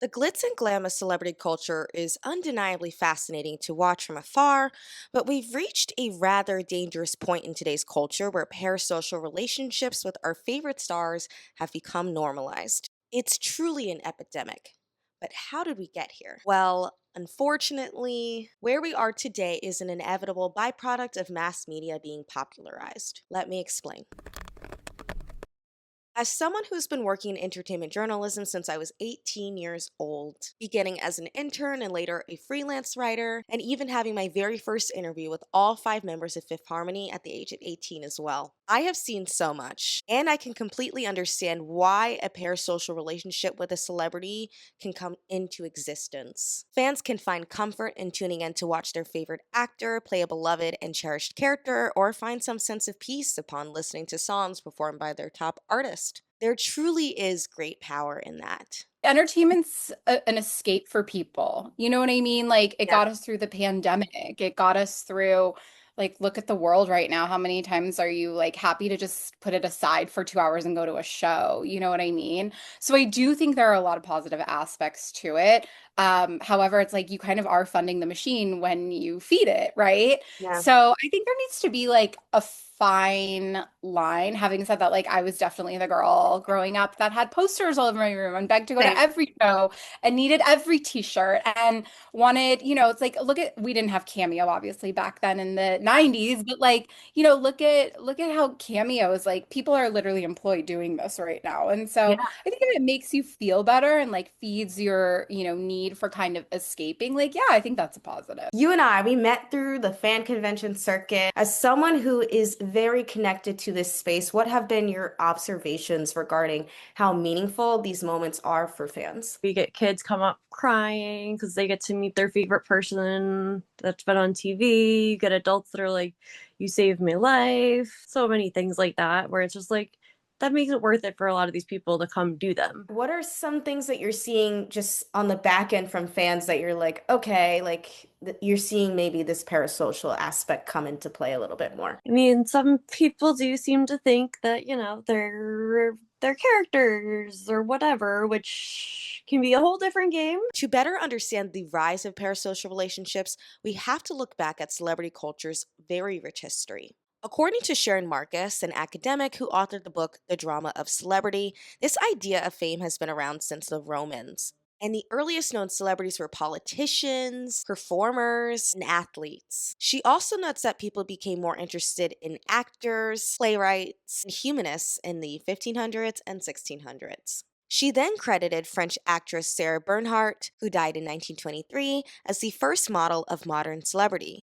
The glitz and glam of celebrity culture is undeniably fascinating to watch from afar, but we've reached a rather dangerous point in today's culture where parasocial relationships with our favorite stars have become normalized. It's truly an epidemic. But how did we get here? Well, unfortunately, where we are today is an inevitable byproduct of mass media being popularized. Let me explain. As someone who's been working in entertainment journalism since I was 18 years old, beginning as an intern and later a freelance writer, and even having my very first interview with all five members of Fifth Harmony at the age of 18 as well, I have seen so much, and I can completely understand why a parasocial relationship with a celebrity can come into existence. Fans can find comfort in tuning in to watch their favorite actor play a beloved and cherished character, or find some sense of peace upon listening to songs performed by their top artist. There truly is great power in that. Entertainment's an escape for people. You know what I mean? Like it Yeah. got us through the pandemic. It got us through like look at the world right now. How many times are you like happy to just put it aside for 2 hours and go to a show? You know what I mean? So I do think there are a lot of positive aspects to it. However, it's like you kind of are funding the machine when you feed it, right? Yeah. So I think there needs to be like a fine line. Having said that, like I was definitely the girl growing up that had posters all over my room and begged to go to Same. every show and needed every t-shirt and wanted, it's like we didn't have Cameo obviously back then in the 90s, but like, look at how Cameo is like people are literally employed doing this right now. And so I think if it makes you feel better and like feeds your, need for kind of escaping, like yeah, I think that's a positive. You and I, we met through the fan convention circuit. As someone who is very connected to this space, what have been your observations regarding how meaningful these moments are for fans? We get kids come up crying because they get to meet their favorite person that's been on TV. You get adults that are like, "You saved my life." So many things like that, where it's just like, that makes it worth it for a lot of these people to come do them. What are some things that you're seeing just on the back end from fans that you're like, okay, like you're seeing maybe this parasocial aspect come into play a little bit more? I mean, some people do seem to think that, they're characters or whatever, which can be a whole different game. To better understand the rise of parasocial relationships, we have to look back at celebrity culture's very rich history. According to Sharon Marcus, an academic who authored the book The Drama of Celebrity, this idea of fame has been around since the Romans. And the earliest known celebrities were politicians, performers, and athletes. She also notes that people became more interested in actors, playwrights, and humanists in the 1500s and 1600s. She then credited French actress Sarah Bernhardt, who died in 1923, as the first model of modern celebrity.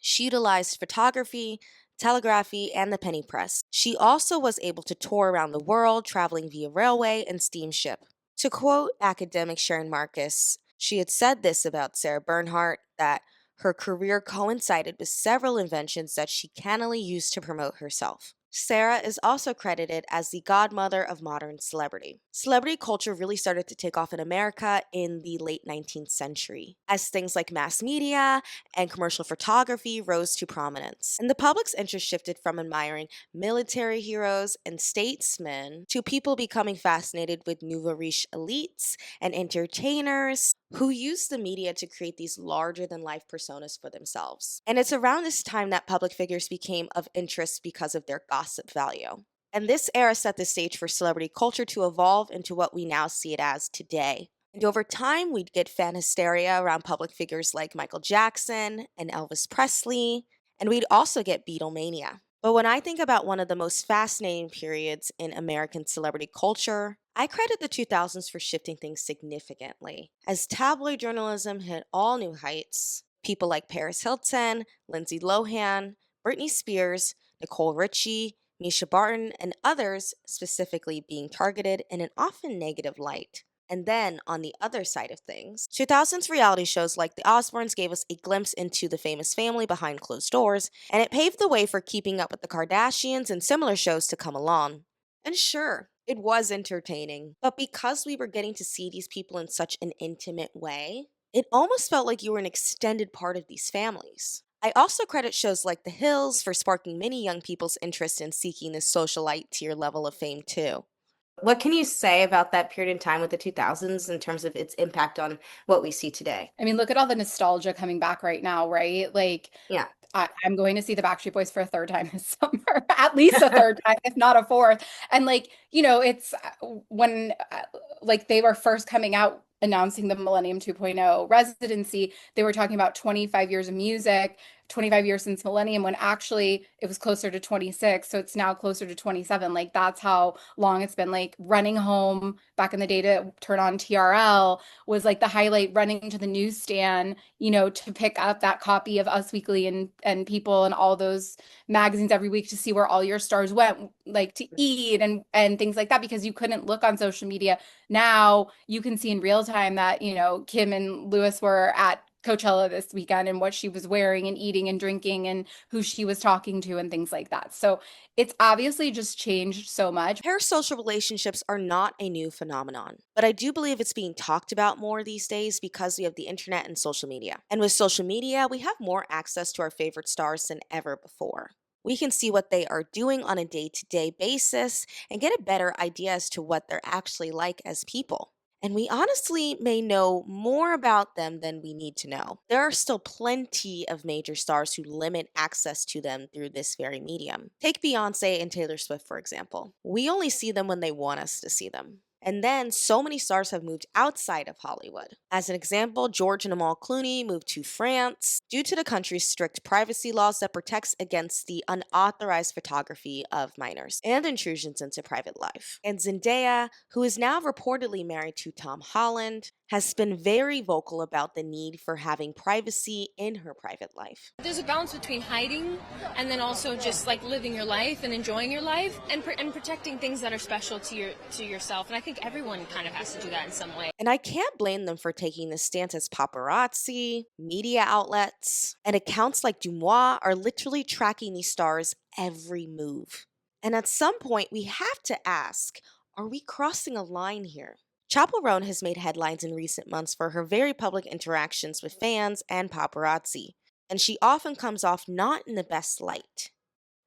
She utilized photography, telegraphy, and the penny press. She also was able to tour around the world, traveling via railway and steamship. To quote academic Sharon Marcus, she had said this about Sarah Bernhardt that her career coincided with several inventions that she cannily used to promote herself. Sarah is also credited as the godmother of modern celebrity. Celebrity culture really started to take off in America in the late 19th century, as things like mass media and commercial photography rose to prominence. And the public's interest shifted from admiring military heroes and statesmen to people becoming fascinated with nouveau riche elites and entertainers who used the media to create these larger than life personas for themselves. And it's around this time that public figures became of interest because of their gossip value. And this era set the stage for celebrity culture to evolve into what we now see it as today. And over time, we'd get fan hysteria around public figures like Michael Jackson and Elvis Presley, and we'd also get Beatlemania. But when I think about one of the most fascinating periods in American celebrity culture, I credit the 2000s for shifting things significantly. As tabloid journalism hit all new heights, people like Paris Hilton, Lindsay Lohan, Britney Spears, Nicole Richie, Misha Barton, and others specifically being targeted in an often negative light. And then, on the other side of things, 2000s reality shows like The Osbournes gave us a glimpse into the famous family behind closed doors, and it paved the way for Keeping Up with the Kardashians and similar shows to come along. And sure, it was entertaining, but because we were getting to see these people in such an intimate way, it almost felt like you were an extended part of these families. I also credit shows like The Hills for sparking many young people's interest in seeking this socialite tier level of fame too. What can you say about that period in time with the 2000s in terms of its impact on what we see today? I mean, look at all the nostalgia coming back right now, right? Like, Yeah. I'm going to see the Backstreet Boys for a third time this summer, at least a third time, if not a fourth. And like, it's when like they were first coming out announcing the Millennium 2.0 residency, they were talking about 25 years of music, 25 years since Millennium, when actually it was closer to 26. So it's now closer to 27. Like that's how long it's been. Like running home back in the day to turn on TRL was like the highlight, running to the newsstand, to pick up that copy of Us Weekly and People and all those magazines every week to see where all your stars went, like to eat and things like that, because you couldn't look on social media. Now you can see in real time that, Kim and Lewis were at Coachella this weekend and what she was wearing and eating and drinking and who she was talking to and things like that. So it's obviously just changed so much. Parasocial relationships are not a new phenomenon, but I do believe it's being talked about more these days because we have the internet and social media. And with social media, we have more access to our favorite stars than ever before. We can see what they are doing on a day to day basis and get a better idea as to what they're actually like as people. And we honestly may know more about them than we need to know. There are still plenty of major stars who limit access to them through this very medium. Take Beyonce and Taylor Swift, for example. We only see them when they want us to see them. And then so many stars have moved outside of Hollywood. As an example, George and Amal Clooney moved to France due to the country's strict privacy laws that protects against the unauthorized photography of minors and intrusions into private life. And Zendaya, who is now reportedly married to Tom Holland, has been very vocal about the need for having privacy in her private life. There's a balance between hiding and then also just like living your life and enjoying your life and protecting things that are special to yourself. And I think everyone kind of has to do that in some way. And I can't blame them for taking this stance, as paparazzi, media outlets, and accounts like Dumois are literally tracking these stars' every move. And at some point, we have to ask, are we crossing a line here? Chappell Roan has made headlines in recent months for her very public interactions with fans and paparazzi, and she often comes off not in the best light.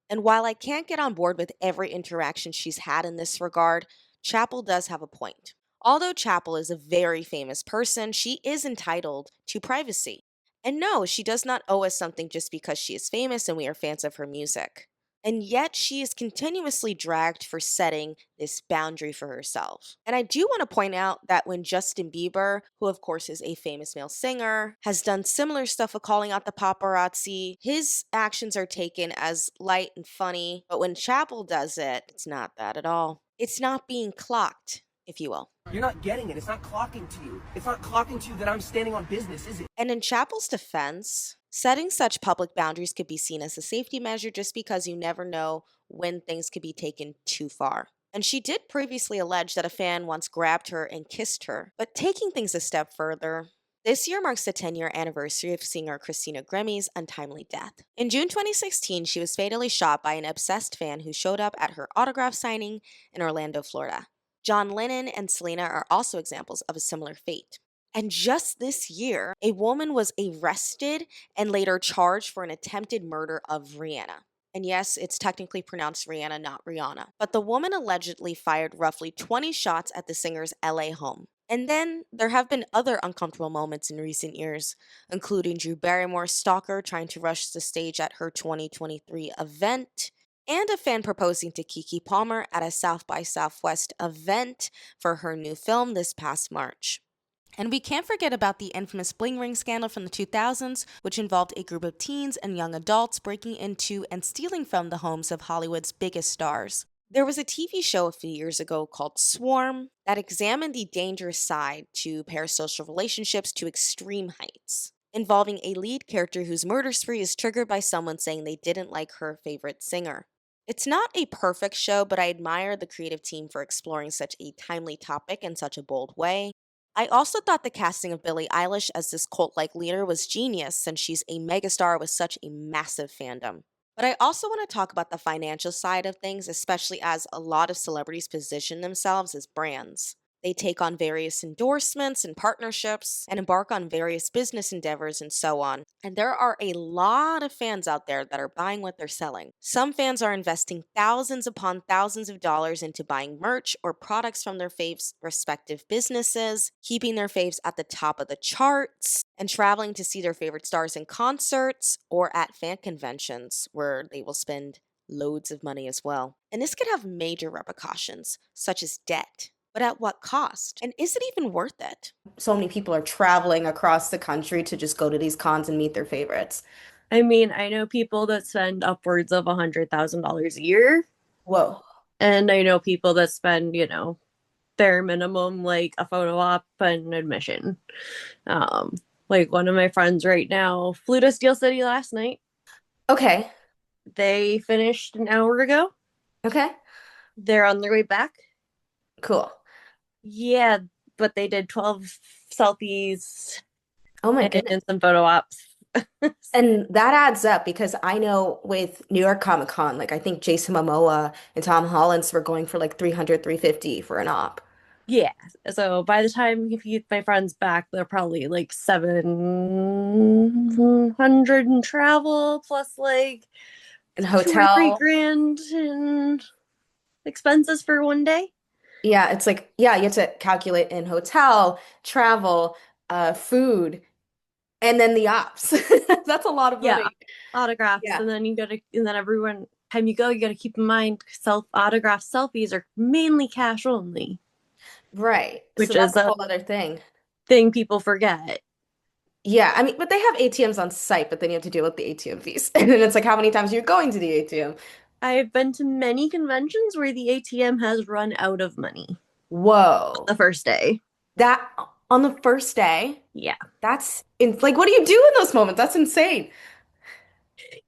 And while I can't get on board with every interaction she's had in this regard, Chappell does have a point. Although Chappell is a very famous person, she is entitled to privacy. And no, she does not owe us something just because she is famous and we are fans of her music. And yet she is continuously dragged for setting this boundary for herself. And I do want to point out that when Justin Bieber, who of course is a famous male singer, has done similar stuff of calling out the paparazzi, his actions are taken as light and funny. But when Chappell does it, it's not that at all. It's not being clocked, if you will. You're not getting it. It's not clocking to you. It's not clocking to you that I'm standing on business, is it? And in Chappell's defense, setting such public boundaries could be seen as a safety measure just because you never know when things could be taken too far. And she did previously allege that a fan once grabbed her and kissed her. But taking things a step further, this year marks the 10-year anniversary of singer Christina Grimmie's untimely death. In June 2016, she was fatally shot by an obsessed fan who showed up at her autograph signing in Orlando, Florida. John Lennon and Selena are also examples of a similar fate. And just this year, a woman was arrested and later charged for an attempted murder of Rihanna. And yes, it's technically pronounced Rihanna, not Rihanna. But the woman allegedly fired roughly 20 shots at the singer's LA home. And then there have been other uncomfortable moments in recent years, including Drew Barrymore's stalker trying to rush the stage at her 2023 event, and a fan proposing to Keke Palmer at a South by Southwest event for her new film this past March. And we can't forget about the infamous bling ring scandal from the 2000s, which involved a group of teens and young adults breaking into and stealing from the homes of Hollywood's biggest stars. There was a TV show a few years ago called Swarm that examined the dangerous side to parasocial relationships to extreme heights, involving a lead character whose murder spree is triggered by someone saying they didn't like her favorite singer. It's not a perfect show, but I admire the creative team for exploring such a timely topic in such a bold way. I also thought the casting of Billie Eilish as this cult-like leader was genius since she's a megastar with such a massive fandom. But I also want to talk about the financial side of things, especially as a lot of celebrities position themselves as brands. They take on various endorsements and partnerships and embark on various business endeavors and so on. And there are a lot of fans out there that are buying what they're selling. Some fans are investing thousands upon thousands of dollars into buying merch or products from their faves' respective businesses, keeping their faves at the top of the charts, and traveling to see their favorite stars in concerts or at fan conventions where they will spend loads of money as well. And this could have major repercussions, such as debt. But at what cost? And is it even worth it? So many people are traveling across the country to just go to these cons and meet their favorites. I mean, I know people that spend upwards of $100,000 a year, Whoa. and I know people that spend, bare minimum, like a photo op and admission. Like one of my friends right now flew to Steel City last night. Okay. They finished an hour ago. Okay. They're on their way back. Cool. Yeah, but they did 12 selfies Oh my and goodness. some photo ops. And that adds up because I know with New York Comic Con, like I think Jason Momoa and Tom Holland were going for like 300, 350 for an op. Yeah. So by the time if you get my friends back, they're probably like 700 in travel plus like And 2 or 3 hotel. grand in expenses for one day. Yeah, it's like, yeah, you have to calculate in hotel, travel, food, and then the ops. That's a lot of Yeah, money. autographs, Yeah. and then everyone time you go, you gotta keep in mind self autograph selfies are mainly cash only, Right. So which that's is a a whole other thing. thing people forget. Yeah, I mean, but they have ATMs on site, but then you have to deal with the ATM fees. And then it's like, how many times are you going to the ATM? I've been to many conventions where the ATM has run out of money the Whoa. first day. That on the first day, Yeah. that's in like, what do you do in those moments? That's insane.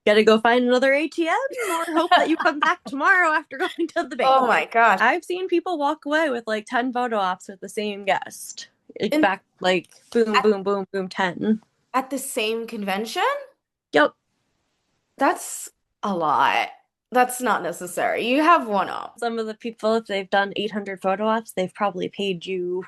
Gotta go find another ATM or hope that you come back tomorrow after going to the bank. Oh my gosh. I've seen people walk away with like 10 photo ops with the same guest. Like And back like boom, at, boom, boom, boom, 10. at the same convention? Yep. That's a lot. That's not necessary. You have one op. Some of the people, if they've done 800 photo ops, they've probably paid you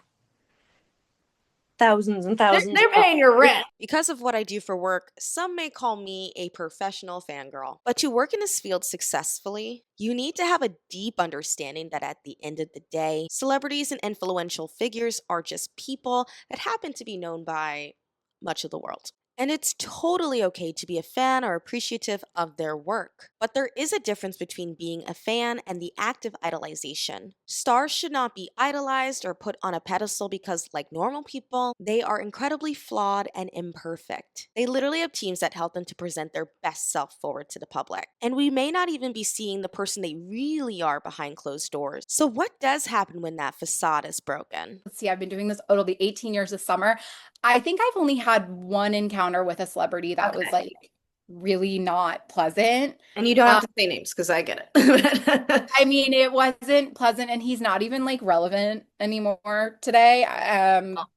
thousands and They're, thousands they're of paying your dollars. rent. Because of what I do for work, some may call me a professional fangirl. But to work in this field successfully, you need to have a deep understanding that at the end of the day, celebrities and influential figures are just people that happen to be known by much of the world. And it's totally okay to be a fan or appreciative of their work. But there is a difference between being a fan and the act of idolization. Stars should not be idolized or put on a pedestal because, like normal people, they are incredibly flawed and imperfect. They literally have teams that help them to present their best self forward to the public. And we may not even be seeing the person they really are behind closed doors. So, what does happen when that facade is broken? Let's see, I've been doing this, it'll be 18 years this summer. I think I've only had one encounter with a celebrity that was Okay. like really not pleasant. And you don't have Um, to say names because I get it. I mean, it wasn't pleasant, and he's not even like relevant anymore today.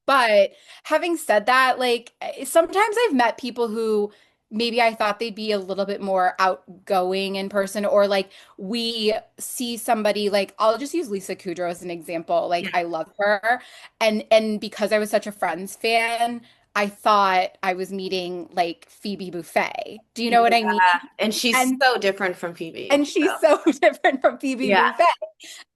But having said that, like sometimes I've met people who maybe I thought they'd be a little bit more outgoing in person, or like we see somebody like I'll just use Lisa Kudrow as an example. Like Yeah. I love her, and because I was such a Friends fan, I thought I was meeting like Phoebe Buffay. Do you know what I mean? Yeah. And she's And so different from Phoebe. and she's So, so different from Phoebe yeah. Buffay.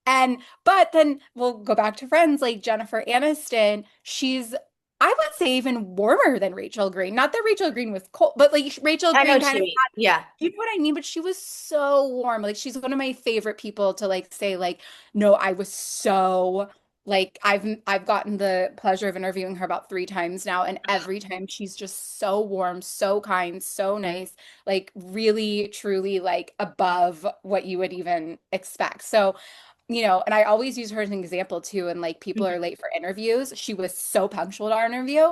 And but then we'll go back to Friends, like Jennifer Aniston. She's I would say even warmer than Rachel Green. Not that Rachel Green was cold, but like Rachel I know Green what kind you of mean. Yeah. you know what I mean? But she was so warm. Like she's one of my favorite people to like say like, no, I was so like I've gotten the pleasure of interviewing her about 3 times now, and every time she's just so warm, so kind, so nice, like really, truly like above what you would even expect. So and I always use her as an example too. And like people are late for interviews. She was so punctual to our interview.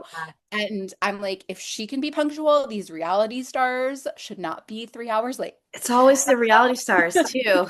And I'm like, if she can be punctual, these reality stars should not be 3 hours late. It's always the reality stars too.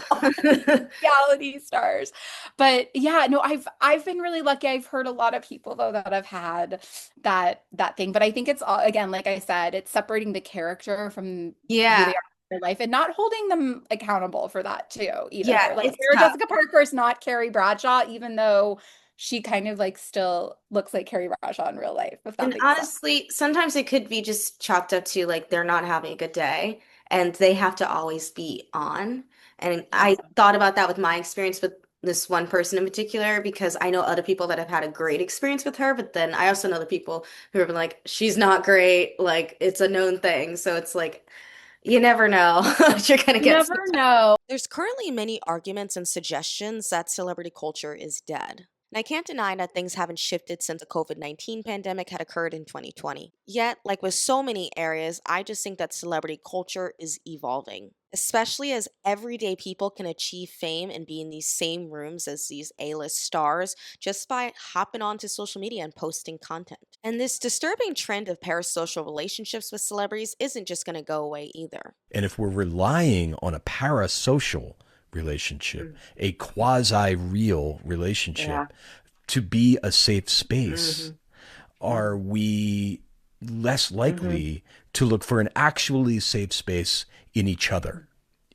Reality stars. But yeah, no, I've been really lucky. I've heard a lot of people though that have had that thing. But I think it's all again, like I said, it's separating the character from who they Yeah. are in their life and not holding them accountable for that too, either. Yeah, Like it's Sarah tough. Jessica Parker is not Carrie Bradshaw, even though she kind of like still looks like Carrie Bradshaw in real life, if that And makes sense. honestly, sometimes it could be just chalked up to like they're not having a good day and they have to always be on. And I Yeah. thought about that with my experience with this one person in particular because I know other people that have had a great experience with her, but then I also know the people who have been like, she's not great, like it's a known thing. So it's like you never know what you're gonna You get never sometimes. know. There's currently many arguments and suggestions that celebrity culture is dead. And I can't deny that things haven't shifted since the COVID-19 pandemic had occurred in 2020. Yet, like with so many areas, I just think that celebrity culture is evolving, especially as everyday people can achieve fame and be in these same rooms as these A-list stars just by hopping onto social media and posting content. And this disturbing trend of parasocial relationships with celebrities isn't just going to go away either. And if we're relying on a parasocial relationship, a quasi real Yeah. relationship to be a safe Hmm. space, are we less Hmm. likely to look for an actually safe space in each other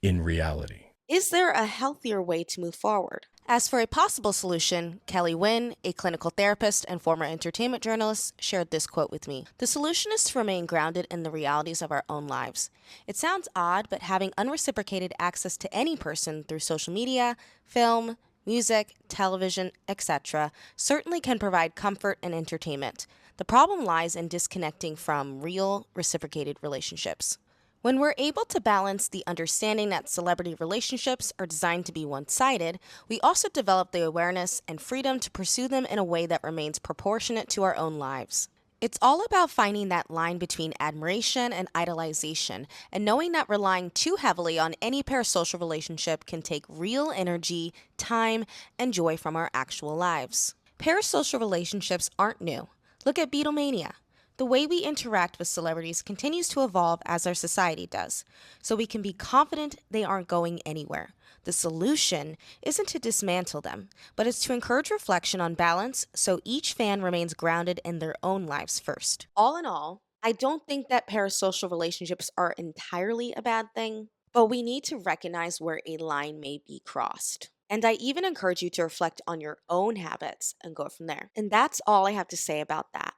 in reality? Is there a healthier way to move forward? As for a possible solution, Kelly Wynne, a clinical therapist and former entertainment journalist, shared this quote with me. The solution is to remain grounded in the realities of our own lives. It sounds odd, but having unreciprocated access to any person through social media, film, music, television, etc., certainly can provide comfort and entertainment. The problem lies in disconnecting from real, reciprocated relationships. When we're able to balance the understanding that celebrity relationships are designed to be one sided, we also develop the awareness and freedom to pursue them in a way that remains proportionate to our own lives. It's all about finding that line between admiration and idolization, and knowing that relying too heavily on any parasocial relationship can take real energy, time, and joy from our actual lives. Parasocial relationships aren't new. Look at Beatlemania. The way we interact with celebrities continues to evolve as our society does, so we can be confident they aren't going anywhere. The solution isn't to dismantle them, but it's to encourage reflection on balance so each fan remains grounded in their own lives first. All in all, I don't think that parasocial relationships are entirely a bad thing, but we need to recognize where a line may be crossed. And I even encourage you to reflect on your own habits and go from there. And that's all I have to say about that.